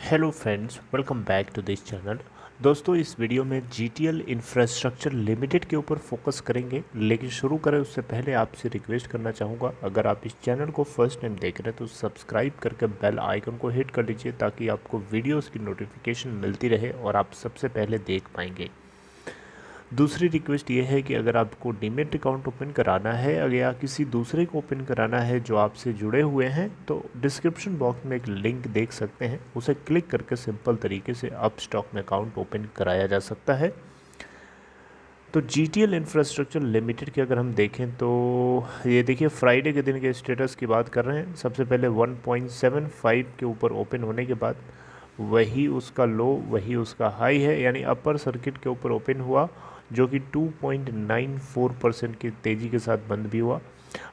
Hello friends, welcome back to this channel. दोस्तों, इस video में जीटीएल इंफ्रास्ट्रक्चर लिमिटेड के ऊपर फोकस करेंगे, लेकिन शुरू करें उससे पहले आपसे रिक्वेस्ट करना चाहूँगा, अगर आप इस चैनल को फर्स्ट टाइम देख रहे हैं तो सब्सक्राइब करके बेल आइकन को हिट कर लीजिए ताकि आपको वीडियोस की नोटिफिकेशन मिलती रहे और आप सबसे पहले देख पाएंगे। दूसरी रिक्वेस्ट ये है कि अगर आपको डीमेट अकाउंट ओपन कराना है या किसी दूसरे को ओपन कराना है जो आपसे जुड़े हुए हैं, तो डिस्क्रिप्शन बॉक्स में एक लिंक देख सकते हैं, उसे क्लिक करके सिंपल तरीके से अपस्टॉक में अकाउंट ओपन कराया जा सकता है। तो जीटीएल इंफ्रास्ट्रक्चर लिमिटेड की अगर हम देखें तो ये देखिए, फ्राइडे के दिन के स्टेटस की बात कर रहे हैं। सबसे पहले 1.75 के ऊपर ओपन होने के बाद वही उसका लो, वही उसका हाई है, यानी अपर सर्किट के ऊपर ओपन हुआ, जो कि 2.94% की तेज़ी के साथ बंद भी हुआ।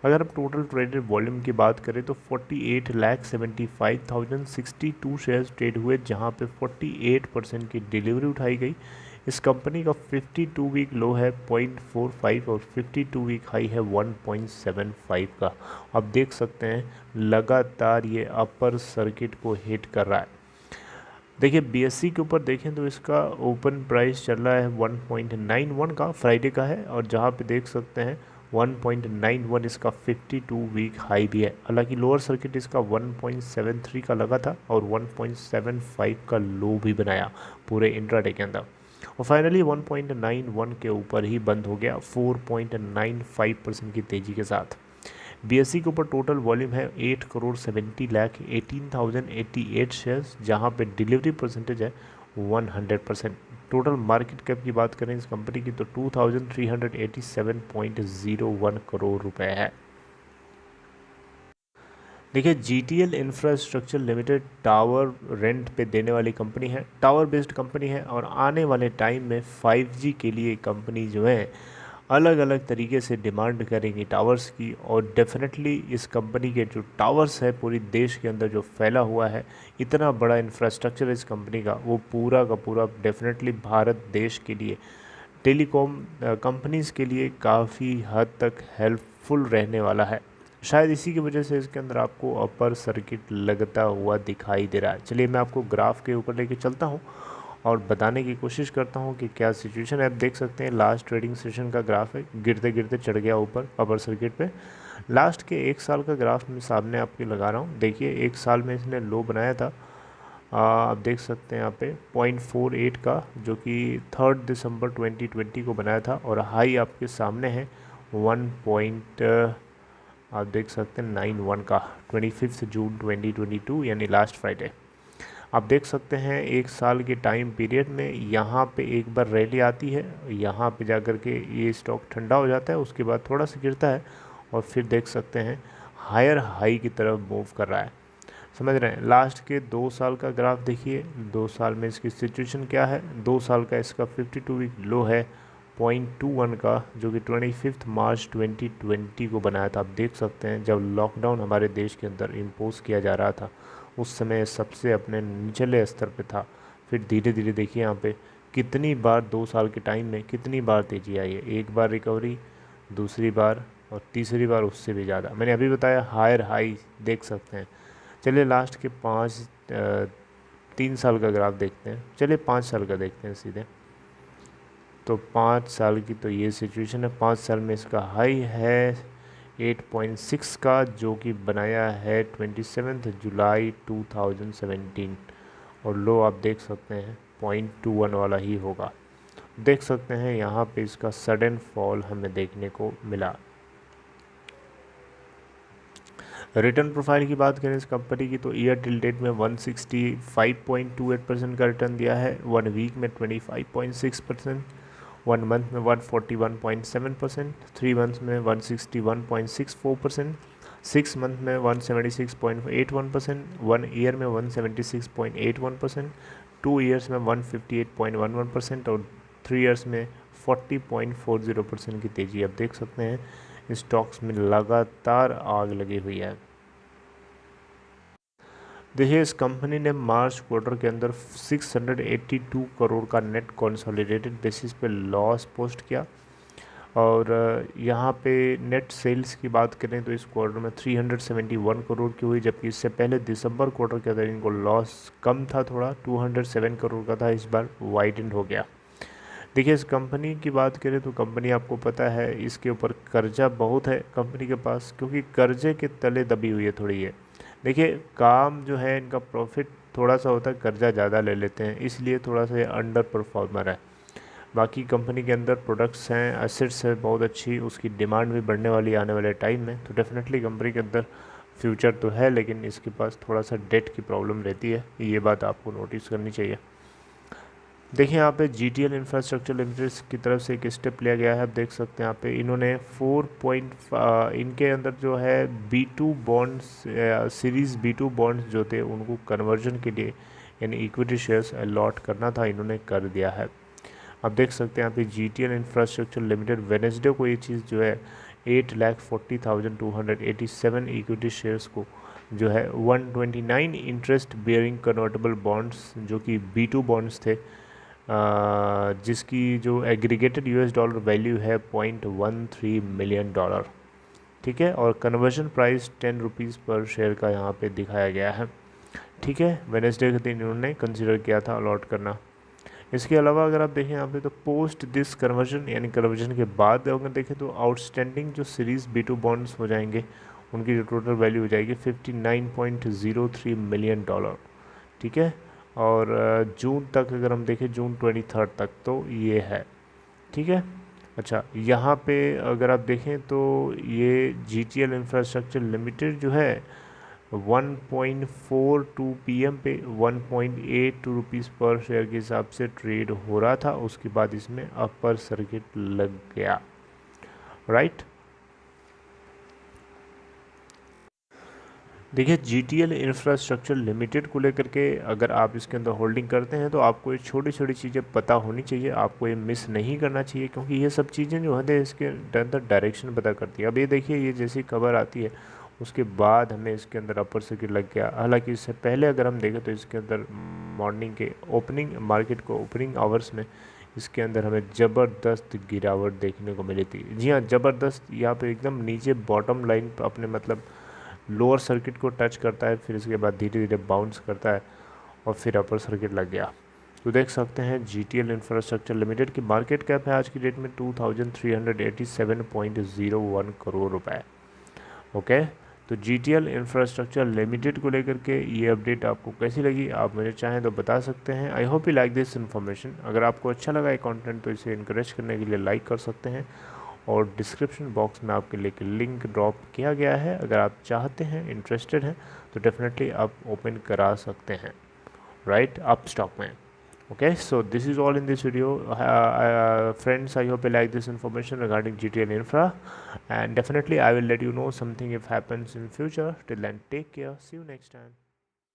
अगर हम टोटल ट्रेडेड वॉल्यूम की बात करें तो 48,75,062 शेयर्स ट्रेड हुए, जहां पे 48% की डिलीवरी उठाई गई। इस कंपनी का 52 वीक लो है 0.45 और 52 वीक हाई है 1.75 का। आप देख सकते हैं लगातार ये अपर सर्किट को हिट कर रहा है। देखिए, बीएससी के ऊपर देखें तो इसका ओपन प्राइस चल रहा है 1.91 का, फ्राइडे का है, और जहाँ पे देख सकते हैं 1.91 इसका 52 वीक हाई भी है। हालांकि लोअर सर्किट इसका 1.73 का लगा था और 1.75 का लो भी बनाया पूरे इंट्राडे के अंदर, और फाइनली 1.91 के ऊपर ही बंद हो गया 4.95% की तेज़ी के साथ। बीएससी के ऊपर टोटल वॉल्यूम है 8,70,18,088 शेयर्स, जहां पे डिलीवरी परसेंटेज है 100%। टोटल मार्केट कैप की बात करें इस कंपनी की तो 2,387.01 करोड़ रुपए है। देखिए, GTL infrastructure limited tower rent पे देने वाली कंपनी है, टावर बेस्ड कंपनी है, और आने वाले टाइम में 5G के लिए कंपनी जो है अलग अलग तरीके से डिमांड करेंगी टावर्स की, और डेफिनेटली इस कंपनी के जो टावर्स है पूरी देश के अंदर जो फैला हुआ है, इतना बड़ा इंफ्रास्ट्रक्चर इस कंपनी का, वो पूरा का पूरा डेफिनेटली भारत देश के लिए टेलीकॉम कंपनीज़ के लिए काफ़ी हद तक हेल्पफुल रहने वाला है। शायद इसी की वजह से इसके अंदर आपको अपर सर्किट लगता हुआ दिखाई दे रहा है। चलिए मैं आपको ग्राफ के ऊपर लेके चलता हूँ और बताने की कोशिश करता हूँ कि क्या सिचुएशन है। आप देख सकते हैं लास्ट ट्रेडिंग सेशन का ग्राफ है, गिरते गिरते चढ़ गया ऊपर अपर सर्किट पे। लास्ट के एक साल का ग्राफ मैं सामने आपके लगा रहा हूँ। देखिए, एक साल में इसने लो बनाया था, आप देख सकते हैं यहाँ पे 0.48 का, जो कि 3 दिसंबर 2020 को बनाया था, और हाई आपके सामने है 1. आप देख सकते हैं 91 का 25 जून 2022, यानी लास्ट फ्राइडे। आप देख सकते हैं एक साल के टाइम पीरियड में यहाँ पे एक बार रैली आती है, यहाँ पे जाकर के ये स्टॉक ठंडा हो जाता है, उसके बाद थोड़ा सा गिरता है और फिर देख सकते हैं हायर हाई की तरफ मूव कर रहा है। समझ रहे हैं? लास्ट के 2 साल का ग्राफ देखिए, 2 साल में इसकी सिचुएशन क्या है। 2 साल का इसका 52 वीक लो है 0.21 का, जो कि 25 मार्च 2020 को बनाया था। आप देख सकते हैं जब लॉकडाउन हमारे देश के अंदर इम्पोज किया जा रहा था, उस समय सबसे अपने निचले स्तर पे था। फिर धीरे धीरे देखिए यहाँ पे कितनी बार 2 साल के टाइम में कितनी बार तेज़ी आई है। एक बार रिकवरी, दूसरी बार, और तीसरी बार उससे भी ज़्यादा। मैंने अभी बताया हायर हाई देख सकते हैं। चलिए लास्ट के 3 साल का ग्राफ देखते हैं। चलिए 5 साल का देखते हैं सीधे। तो 5 साल की तो ये सिचुएशन है। 5 साल में इसका हाई है 8.6 का, जो कि बनाया है 27 जुलाई 2017, और लो आप देख सकते हैं 0.21 वाला ही होगा। देख सकते हैं यहाँ पे इसका सडन फॉल हमें देखने को मिला। रिटर्न प्रोफाइल की बात करें इस कंपनी की तो ईयर टिल डेट में 165.28% का रिटर्न दिया है, 1 वीक में 25.6%, 1 मंथ में 141.7%, 3 मंथ में 161.64%, 6 मंथ में 176.81%, 1 ईयर में 176.81%, 2 ईयर्स में 158.11%, और 3 ईयर्स में 40.40% की तेज़ी। आप देख सकते हैं स्टॉक्स में लगातार आग लगी हुई है। देखिए, इस कंपनी ने मार्च क्वार्टर के अंदर 682 करोड़ का नेट कंसोलिडेटेड बेसिस पे लॉस पोस्ट किया, और यहाँ पे नेट सेल्स की बात करें तो इस क्वार्टर में 371 करोड़ की हुई, जबकि इससे पहले दिसंबर क्वार्टर के अंदर इनको लॉस कम था थोड़ा, 207 करोड़ का था, इस बार वाइडेंड हो गया। देखिए इस कंपनी की बात करें तो कंपनी आपको पता है इसके ऊपर कर्जा बहुत है कंपनी के पास, क्योंकि कर्जे के तले दबी हुई है थोड़ी है। देखिए काम जो है इनका प्रॉफिट थोड़ा सा होता है, कर्जा ज़्यादा ले लेते हैं, इसलिए थोड़ा सा ये अंडर परफॉर्मर है। बाकी कंपनी के अंदर प्रोडक्ट्स हैं, एसेट्स है बहुत अच्छी, उसकी डिमांड भी बढ़ने वाली है आने वाले टाइम में, तो डेफिनेटली कंपनी के अंदर फ्यूचर तो है, लेकिन इसके पास थोड़ा सा डेट की प्रॉब्लम रहती है, ये बात आपको नोटिस करनी चाहिए। देखिए यहाँ पे GTL इंफ्रास्ट्रक्चर लिमिटेड की तरफ से एक स्टेप लिया गया है, आप देख सकते हैं यहाँ पे इन्होंने 4 इनके अंदर जो है B2 bonds, series B2 bonds जो थे उनको कन्वर्जन के लिए यानी इक्विटी शेयर्स अलॉट करना था, इन्होंने कर दिया है। आप देख सकते हैं यहाँ पे GTL इंफ्रास्ट्रक्चर लिमिटेड वेनेसडे को ये चीज़ जो है 8,40,287 इक्विटी शेयर्स को जो है 129 इंटरेस्ट बियरिंग कन्वर्टेबल बॉन्ड्स जो कि B2 बॉन्ड्स थे, जिसकी जो एग्रीगेटेड $डॉलर वैल्यू है $0.13 मिलियन, ठीक है, और कन्वर्जन प्राइस 10 रुपीज़ पर शेयर का यहाँ पे दिखाया गया है, ठीक है। वेनेसडे के दिन इन्होंने कंसिडर किया था अलॉट करना। इसके अलावा अगर आप देखें यहाँ पे तो पोस्ट दिस कन्वर्जन यानी कन्वर्जन के बाद अगर देखें तो आउटस्टैंडिंग जो सीरीज़ B2 बॉन्ड्स हो जाएंगे उनकी जो टोटल वैल्यू हो जाएगी $59.03 मिलियन, ठीक है। और जून तक अगर हम देखें जून 23 तक तो ये है, ठीक है। अच्छा यहाँ पे अगर आप देखें तो ये GTL इंफ्रास्ट्रक्चर लिमिटेड जो है 1.42 PM पे 1.82 रुपीज़ पर शेयर के हिसाब से ट्रेड हो रहा था, उसके बाद इसमें अपर सर्किट लग गया, राइट। देखिए GTL इंफ्रास्ट्रक्चर लिमिटेड को लेकर के अगर आप इसके अंदर होल्डिंग करते हैं तो आपको ये छोटी छोटी चीज़ें पता होनी चाहिए, आपको ये मिस नहीं करना चाहिए, क्योंकि ये सब चीज़ें जो है इसके अंदर डायरेक्शन पता करती है। अब ये देखिए ये जैसी खबर आती है उसके बाद हमें इसके अंदर अपर सर्किट लग गया, हालांकि इससे पहले अगर हम देखें तो इसके अंदर मॉर्निंग के ओपनिंग मार्केट को ओपनिंग आवर्स में इसके अंदर हमें ज़बरदस्त गिरावट देखने को मिली थी। जी हाँ ज़बरदस्त, यहाँ पे एकदम नीचे बॉटम लाइन अपने मतलब लोअर सर्किट को टच करता है, फिर इसके बाद धीरे धीरे बाउंस करता है और फिर अपर सर्किट लग गया। तो देख सकते हैं GTL इंफ्रास्ट्रक्चर लिमिटेड की मार्केट कैप है आज की डेट में 2387.01 करोड़ रुपए। ओके, तो GTL इंफ्रास्ट्रक्चर लिमिटेड को लेकर के ये अपडेट आपको कैसी लगी आप मुझे चाहें तो बता सकते हैं। I hope you like this information. अगर आपको अच्छा लगा ये कंटेंट तो इसे इनकरेज करने के लिए लाइक कर सकते हैं, और डिस्क्रिप्शन बॉक्स में आपके लिए लिंक ड्रॉप किया गया है, अगर आप चाहते हैं इंटरेस्टेड हैं तो डेफिनेटली आप ओपन करा सकते हैं, राइट, अप स्टॉक में। Okay, so this is all in this video. Friends, I hope you like this information regarding GTL Infra, and definitely I will let you know something if happens in future. Till then, take care. See you next time.